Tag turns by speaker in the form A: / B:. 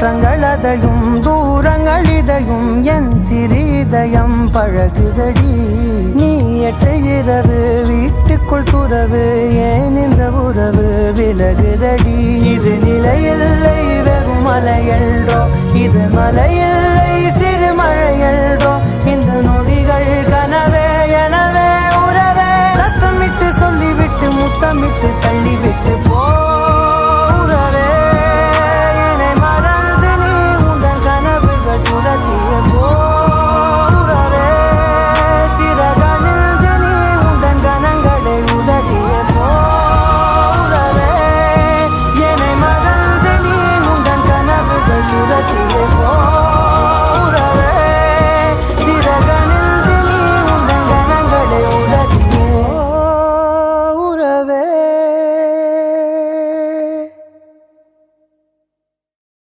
A: தூரங்களதையும் தூரங்களிதையும் என் சிறிதயம் பழகுதடி. நீ ஏற்ற இரவு வீட்டுக்குள் துறவு ஏன் இந்த உறவு விலகுதடி. இது நிலையில்லை வெறும் மலையல்றோ, இது மலையில்லை சிறு மழையல்றோ. இந்த நொடிகள் கனவே எனவே உறவே சத்தமிட்டு சொல்லிவிட்டு முத்தமிட்டு